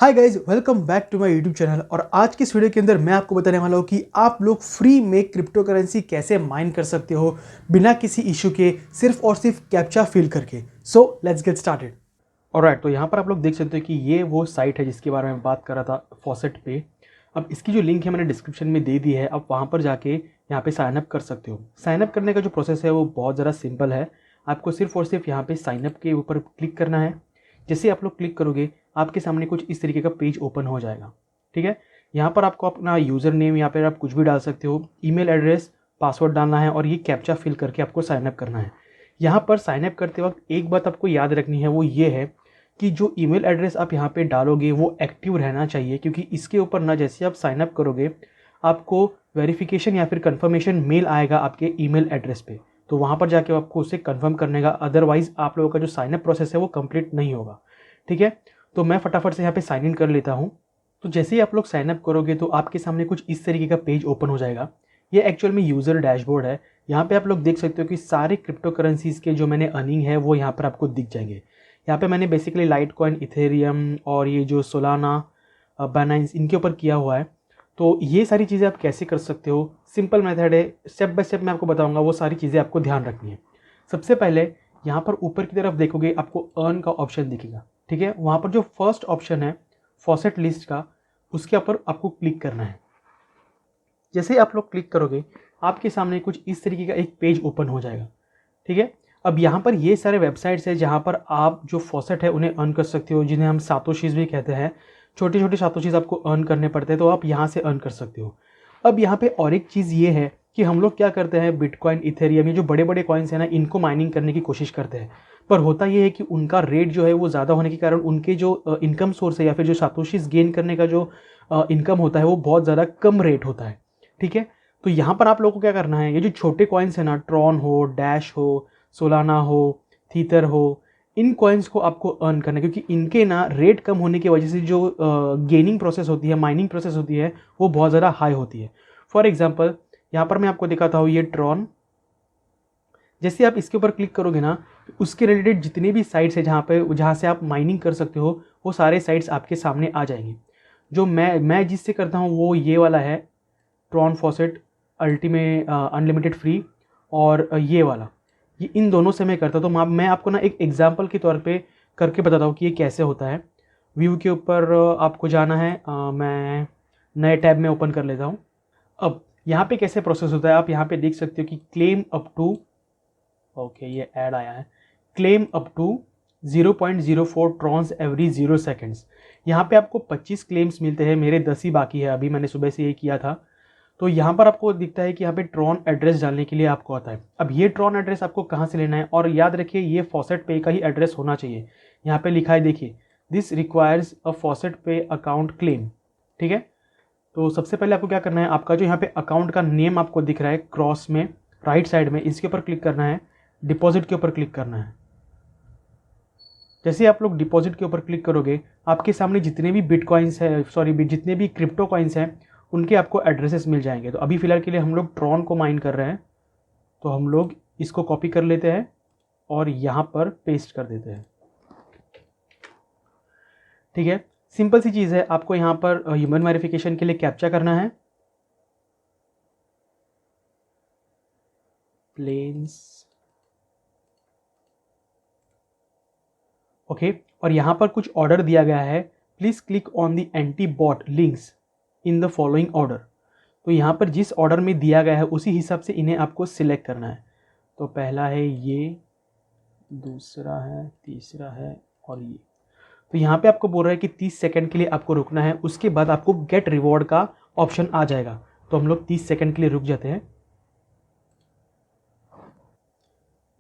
Hi guys, welcome back to my YouTube channel. और आज की इस वीडियो के अंदर मैं आपको बताने वाला हूँ कि आप लोग फ्री में क्रिप्टो करेंसी कैसे माइन कर सकते हो बिना किसी इशू के, सिर्फ और सिर्फ कैप्चा फिल करके। So let's get started. Alright, तो यहाँ पर आप लोग देख सकते हो कि ये वो साइट है जिसके बारे में बात कर रहा था, फॉसेट पे। अब इसकी जो लिंक है मैंने डिस्क्रिप्शन में दे दी है, आप वहाँ पर जाके यहाँ पे साइन अप कर सकते हो। साइन अप करने का जो प्रोसेस है वो बहुत ज़्यादा सिंपल है। आपको सिर्फ और सिर्फ यहाँ पे साइन अप के ऊपर क्लिक करना है। जैसे आप लोग क्लिक करोगे आपके सामने कुछ इस तरीके का पेज ओपन हो जाएगा। ठीक है, यहाँ पर आपको अपना यूज़र नेम, यहाँ पर आप कुछ भी डाल सकते हो, ईमेल एड्रेस, पासवर्ड डालना है और ये कैप्चा फिल करके आपको साइन अप करना है। यहाँ पर साइन अप करते वक्त एक बात आपको याद रखनी है, वो ये है कि जो ईमेल एड्रेस आप यहाँ पे डालोगे वो एक्टिव रहना चाहिए, क्योंकि इसके ऊपर ना जैसे आप साइन अप करोगे आपको वेरिफिकेशन या फिर कंफर्मेशन मेल आएगा आपके ईमेल एड्रेस पे। तो वहाँ पर जाके आपको उसे कंफर्म करने का, अदरवाइज़ आप लोगों का जो साइन अप प्रोसेस है वो कंप्लीट नहीं होगा। ठीक है, तो मैं फटाफट से यहाँ पे साइन इन कर लेता हूँ। तो जैसे ही आप लोग साइन अप करोगे तो आपके सामने कुछ इस तरीके का पेज ओपन हो जाएगा। ये एक्चुअल में यूज़र डैशबोर्ड है। यहाँ पे आप लोग देख सकते हो कि सारे क्रिप्टो करेंसीज़ के जो मैंने अर्निंग है वो यहाँ पर आपको दिख जाएंगे। यहाँ पे मैंने बेसिकली लाइट कॉइन, इथेरियम और ये जो सोलाना, बाइनेंस, इनके ऊपर किया हुआ है। तो ये सारी चीज़ें आप कैसे कर सकते हो, सिंपल मेथड है, स्टेप बाय स्टेप मैं आपको बताऊंगा। वो सारी चीज़ें आपको ध्यान रखनी है। सबसे पहले यहाँ पर ऊपर की तरफ देखोगे आपको अर्न का ऑप्शन दिखेगा। ठीक है, वहाँ पर जो फर्स्ट ऑप्शन है फॉसेट लिस्ट का, उसके ऊपर आपको क्लिक करना है। जैसे ही आप लोग क्लिक करोगे आपके सामने कुछ इस तरीके का एक पेज ओपन हो जाएगा। ठीक है, अब यहाँ पर ये सारे वेबसाइट्स हैं जहाँ पर आप जो फॉसेट है उन्हें अर्न कर सकते हो, जिन्हें हम सातोशीज़ भी कहते हैं। छोटे छोटे सातोशीज़ आपको अर्न करने पड़ते हैं, तो आप यहाँ से अर्न कर सकते हो। अब यहाँ पे और एक चीज़ ये है कि हम लोग क्या करते हैं, बिटकॉइन, इथेरियम, ये जो बड़े बड़े कॉइन्स हैं ना, इनको माइनिंग करने की कोशिश करते हैं। पर होता ये है कि उनका रेट जो है वो ज़्यादा होने के कारण उनके जो इनकम सोर्स है या फिर जो सातोशीज़ गेन करने का जो इनकम होता है वो बहुत ज़्यादा कम रेट होता है। ठीक है, तो यहाँ पर आप लोगों को क्या करना है, ये जो छोटे कॉइन्स हैं ना, ट्रॉन हो, डैश हो, सोलाना हो, थीतर हो, इन कॉइन्स को आपको अर्न करना है, क्योंकि इनके ना रेट कम होने की वजह से जो गेनिंग प्रोसेस होती है, माइनिंग प्रोसेस होती है, वो बहुत ज़्यादा हाई होती है। फॉर एग्जांपल यहाँ पर मैं आपको दिखाता हूँ, ये ट्रॉन, जैसे आप इसके ऊपर क्लिक करोगे ना, उसके रिलेटेड जितने भी साइट्स है जहाँ से आप माइनिंग कर सकते हो, वो सारे साइट्स आपके सामने आ जाएंगे। जो मैं जिससे करता हूँ वो ये वाला है, Tron faucet ultimate unlimited free, और ये वाला, ये इन दोनों से मैं करता हूँ। तो मैं आपको ना एक एग्जांपल के तौर पे करके बताता हूँ कि ये कैसे होता है। व्यू के ऊपर आपको जाना है, मैं नए टैब में ओपन कर लेता हूँ। अब यहाँ पे कैसे प्रोसेस होता है आप यहाँ पे देख सकते हो कि क्लेम अप टू, ओके ये ऐड आया है, claim up to 0.04 trons every 0 seconds. यहाँ पे आपको 25 क्लेम्स मिलते हैं, मेरे 10 ही बाकी है, अभी मैंने सुबह से ये किया था। तो यहाँ पर आपको दिखता है कि यहाँ पे ट्रॉन एड्रेस डालने के लिए आपको आता है। अब ये ट्रॉन एड्रेस आपको कहाँ से लेना है, और याद रखिए ये फॉसेट पे का ही एड्रेस होना चाहिए। यहाँ पे लिखा है, देखिए, दिस रिक्वायर्स अ फॉसेट पे अकाउंट क्लेम। ठीक है, तो सबसे पहले आपको क्या करना है, आपका जो यहाँ पे अकाउंट का नेम आपको दिख रहा है क्रॉस में राइट साइड में, इसके ऊपर क्लिक करना है, डिपॉजिट के ऊपर क्लिक करना है। जैसे आप लोग डिपॉजिट के ऊपर क्लिक करोगे आपके सामने जितने भी बिटकॉइंस है, जितने भी क्रिप्टो कॉइन्स हैं, उनके आपको एड्रेसेस मिल जाएंगे। तो अभी फ़िलहाल के लिए हम लोग ट्रॉन को माइन कर रहे हैं, तो हम लोग इसको कॉपी कर लेते हैं और यहाँ पर पेस्ट कर देते हैं। ठीक है, सिंपल सी चीज़ है। आपको यहाँ पर ह्यूमन वेरिफिकेशन के लिए कैप्चा करना है, प्लेन्स, ओके, और यहाँ पर कुछ ऑर्डर दिया गया है, please click on the anti bot links in the following order. तो यहाँ पर जिस ऑर्डर में दिया गया है उसी हिसाब से इन्हें आपको सिलेक्ट करना है। तो पहला है ये, दूसरा है, तीसरा है और ये। तो यहाँ पे आपको बोल रहा है कि 30 सेकंड के लिए आपको रुकना है, उसके बाद आपको गेट रिवॉर्ड का ऑप्शन आ जाएगा। तो हम लोग 30 सेकंड के लिए रुक जाते हैं।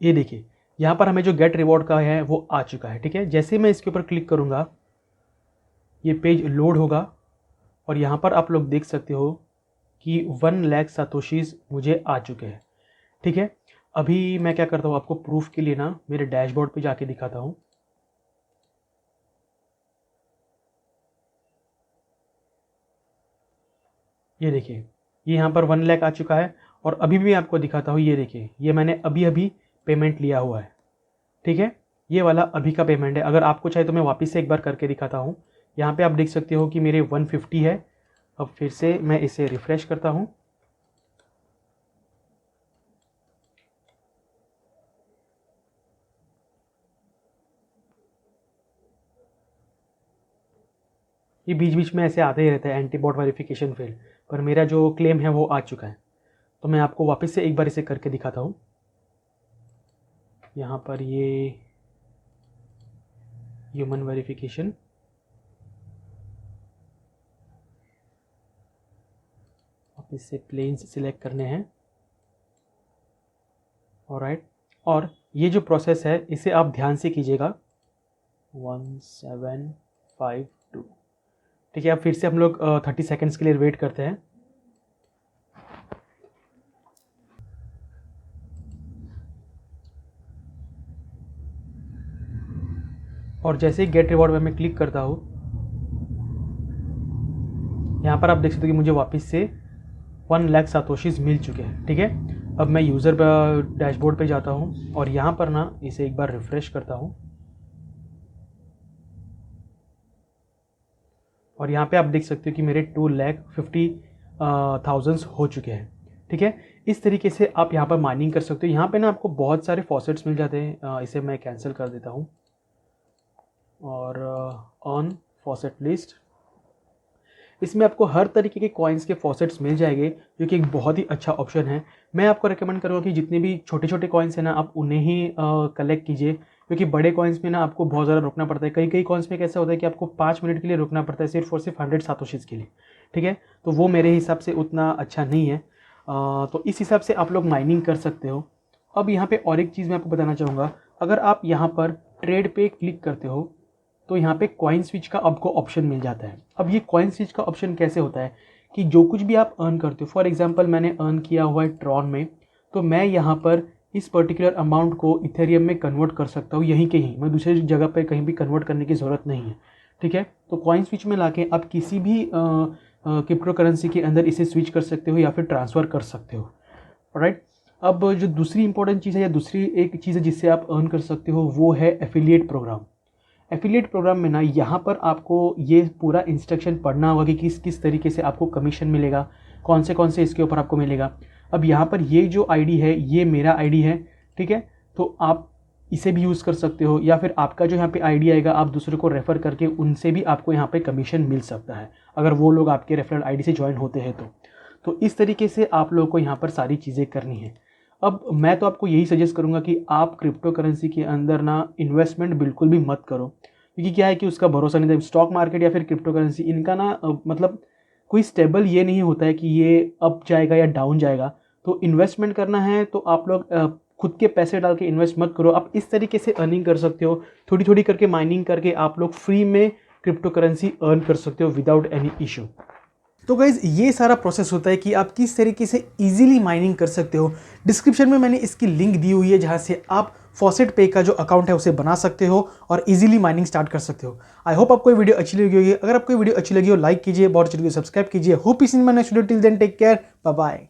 ये देखिए यहाँ पर हमें जो गेट रिवॉर्ड का है वो आ चुका है। ठीक है, जैसे मैं इसके ऊपर क्लिक करूँगा ये पेज लोड होगा और यहाँ पर आप लोग देख सकते हो कि 1 लाख सातोशीज़ मुझे आ चुके हैं। ठीक है, अभी मैं क्या करता हूँ, आपको प्रूफ के लिए ना मेरे डैशबोर्ड पे जाके दिखाता हूँ। ये देखिए, ये यहाँ पर 1 लाख आ चुका है। और अभी भी आपको दिखाता हूँ, ये देखिए, ये मैंने अभी अभी पेमेंट लिया हुआ है। ठीक है, ये वाला अभी का पेमेंट है। अगर आपको चाहिए तो मैं वापस से एक बार करके दिखाता हूँ यहाँ पे आप देख सकते हो कि मेरे 150 है। अब फिर से मैं इसे रिफ़्रेश करता हूँ। ये बीच बीच में ऐसे आते ही रहता है एंटी बॉट वेरिफिकेशन फेल, पर मेरा जो क्लेम है वो आ चुका है। तो मैं आपको वापस से एक बार इसे करके दिखाता हूँ। यहाँ पर ये ह्यूमन वेरिफिकेशन, आप इससे प्लेन्स सिलेक्ट करने हैं। ऑलराइट, और ये जो प्रोसेस है इसे आप ध्यान से कीजिएगा। 1752, ठीक है। अब फिर से हम लोग 30 सेकेंड्स के लिए वेट करते हैं। और जैसे ही गेट रिवॉर्ड में मैं क्लिक करता हूँ, यहाँ पर आप देख सकते हो कि मुझे वापस से 1 लाख सातोशीज मिल चुके हैं, ठीक है। अब मैं यूज़र डैशबोर्ड पे जाता हूँ और यहाँ पर ना इसे एक बार रिफ़्रेश करता हूँ, और यहाँ पे आप देख सकते हो कि मेरे 2,50,000 हो चुके हैं, ठीक है। इस तरीके से आप यहाँ पर माइनिंग कर सकते हो। यहाँ पे ना आपको बहुत सारे फॉसेट्स मिल जाते हैं। इसे मैं कैंसिल कर देता हूँ और ऑन फॉसेट लिस्ट, इसमें आपको हर तरीके के कॉइन्स के फॉसेट्स मिल जाएंगे, जो कि एक बहुत ही अच्छा ऑप्शन है। मैं आपको रेकमेंड करूँगा कि जितने भी छोटे छोटे कॉइन्स हैं ना, आप उन्हें ही कलेक्ट कीजिए, क्योंकि बड़े कॉइन्स में ना आपको बहुत ज़्यादा रुकना पड़ता है। कई कई कॉइन्स में कैसा होता है कि आपको 5 मिनट के लिए रुकना पड़ता है, सिर्फ और सिर्फ 100 सातोशीज़ के लिए, ठीक है। तो वो मेरे हिसाब से उतना अच्छा नहीं है। तो इस हिसाब से आप लोग माइनिंग कर सकते हो। अब यहाँ पे और एक चीज़ मैं आपको बताना चाहूँगा, अगर आप यहाँ पर ट्रेड पे क्लिक करते हो तो यहाँ पे कॉइन स्विच का आपको ऑप्शन मिल जाता है। अब ये कॉइन स्विच का ऑप्शन कैसे होता है कि जो कुछ भी आप अर्न करते हो, फॉर एग्जांपल मैंने अर्न किया हुआ है ट्रॉन में, तो मैं यहाँ पर इस पर्टिकुलर अमाउंट को इथेरियम में कन्वर्ट कर सकता हूँ, यहीं कहीं, मैं दूसरी जगह पे कहीं भी कन्वर्ट करने की ज़रूरत नहीं है, ठीक है। तो कॉइन स्विच में लाके आप किसी भी क्रिप्टो करेंसी के अंदर इसे स्विच कर सकते हो या फिर ट्रांसफ़र कर सकते हो, राइट। अब जो दूसरी इंपॉर्टेंट चीज़ है या दूसरी एक चीज़ है जिससे आप अर्न कर सकते हो, वो है एफिलिएट प्रोग्राम। एफिलिएट प्रोग्राम में ना यहाँ पर आपको ये पूरा इंस्ट्रक्शन पढ़ना होगा कि किस किस तरीके से आपको कमीशन मिलेगा, कौन से इसके ऊपर आपको मिलेगा। अब यहाँ पर ये जो आईडी है ये मेरा आईडी है, ठीक है। तो आप इसे भी यूज़ कर सकते हो, या फिर आपका जो यहाँ पे आईडी आएगा आप दूसरे को रेफ़र करके उनसे भी आपको यहाँ पे कमीशन मिल सकता है, अगर वो लोग आपके रेफरल आईडी से ज्वाइन होते हैं तो इस तरीके से आप लोगों को यहाँ पर सारी चीज़ें करनी है। अब मैं तो आपको यही सजेस्ट करूँगा कि आप क्रिप्टो करेंसी के अंदर ना इन्वेस्टमेंट बिल्कुल भी मत करो, क्योंकि क्या है कि उसका भरोसा नहीं था। स्टॉक मार्केट या फिर क्रिप्टो करेंसी, इनका ना मतलब कोई स्टेबल ये नहीं होता है कि ये अप जाएगा या डाउन जाएगा। तो इन्वेस्टमेंट करना है तो आप लोग खुद के पैसे डाल के इन्वेस्ट मत करो। आप इस तरीके से अर्निंग कर सकते हो, थोड़ी थोड़ी करके माइनिंग करके आप लोग फ्री में क्रिप्टो करेंसी अर्न कर सकते हो विदाउट एनी इशू। तो गाइज़ ये सारा प्रोसेस होता है कि आप किस तरीके से इजीली माइनिंग कर सकते हो। डिस्क्रिप्शन में मैंने इसकी लिंक दी हुई है, जहाँ से आप फॉसेट पे का जो अकाउंट है उसे बना सकते हो और इजीली माइनिंग स्टार्ट कर सकते हो। आई होप आपको ये वीडियो अच्छी लगी होगी। अगर आपको ये वीडियो अच्छी लगी हो लाइक कीजिए, बहुत अच्छी लगी सब्सक्राइब कीजिए। Hope is in my next video, till then take care, bye bye.